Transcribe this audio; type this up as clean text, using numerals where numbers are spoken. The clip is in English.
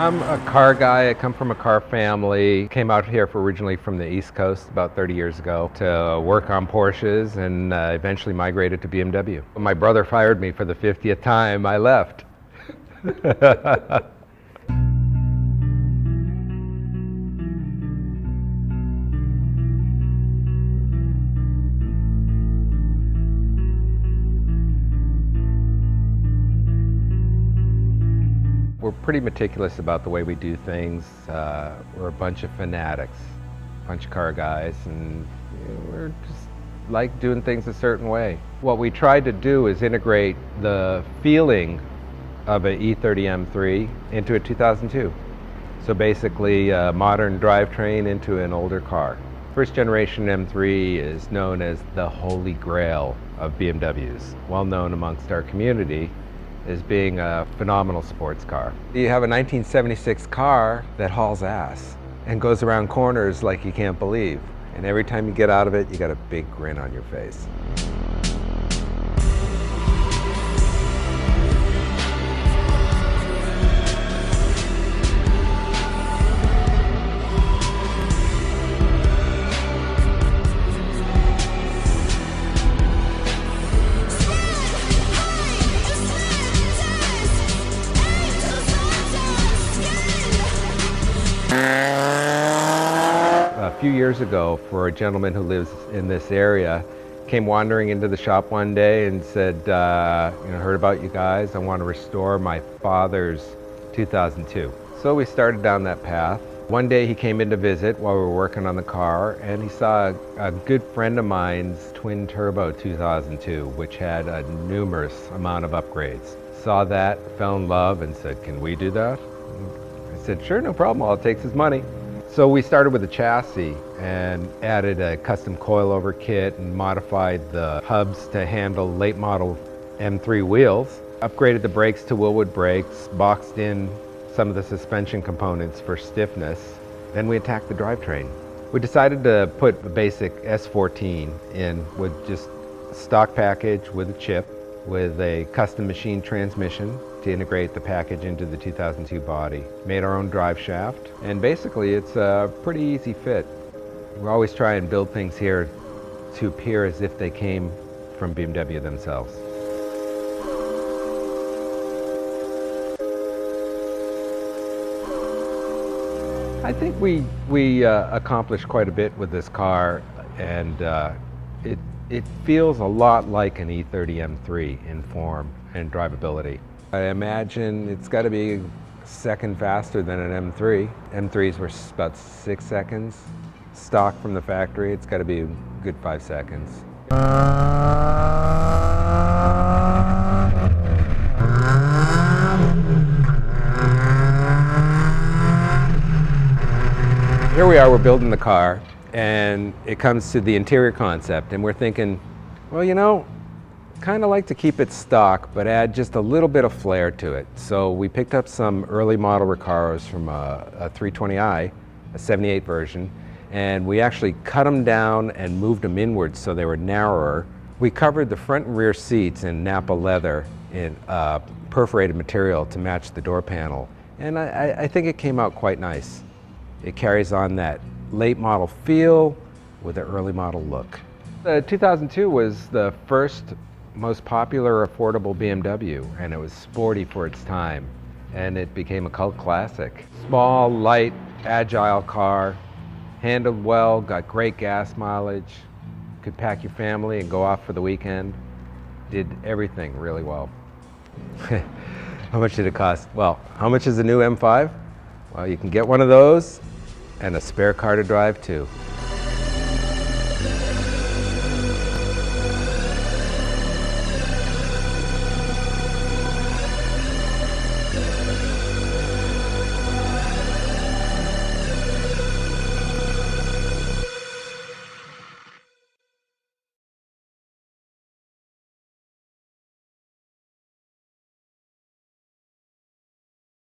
I'm a car guy. I come from a car family. Came out here originally from the East Coast about 30 years ago to work on Porsches and eventually migrated to BMW. When my brother fired me for the 50th time, I left. We're pretty meticulous about the way we do things. We're a bunch of fanatics, a bunch of car guys, and we're just like doing things a certain way. What we tried to do is integrate the feeling of an E30 M3 into a 2002. So basically a modern drivetrain into an older car. First generation M3 is known as the holy grail of BMWs, well known amongst our community as being a phenomenal sports car. You have a 1976 car that hauls ass and goes around corners like you can't believe. And every time you get out of it, you got a big grin on your face. A few years ago, for a gentleman who lives in this area, came wandering into the shop one day and said, heard about you guys, I want to restore my father's 2002. So we started down that path. One day he came in to visit while we were working on the car, and he saw a good friend of mine's twin turbo 2002, which had a numerous amount of upgrades. Saw that, fell in love, and said, can we do that? I said, sure, no problem, all it takes is money. So we started with a chassis and added a custom coilover kit and modified the hubs to handle late model M3 wheels, upgraded the brakes to Willwood brakes, boxed in some of the suspension components for stiffness. Then we attacked the drivetrain. We decided to put a basic S14 in with just a stock package with a chip, with a custom machine transmission to integrate the package into the 2002 body. Made our own drive shaft, and basically it's a pretty easy fit. We always try and build things here to appear as if they came from BMW themselves. I think we accomplished quite a bit with this car, and it feels a lot like an E30 M3 in form and drivability. I imagine it's got to be a second faster than an M3. M3s were about 6 seconds. Stock from the factory, it's got to be a good 5 seconds. Here we are, we're building the car, and it comes to the interior concept, and we're thinking, well, kind of like to keep it stock, but add just a little bit of flair to it. So we picked up some early model Recaros from a 320i, a 78 version, and we actually cut them down and moved them inwards so they were narrower. We covered the front and rear seats in Napa leather in perforated material to match the door panel, and I think it came out quite nice. It carries on that late model feel with an early model look. The 2002 was the first most popular affordable BMW, and it was sporty for its time, and it became a cult classic. Small, light, agile car, handled well, got great gas mileage, could pack your family and go off for the weekend, did everything really well. How much did it cost? Well, how much is the new M5? Well, you can get one of those and a spare car to drive too.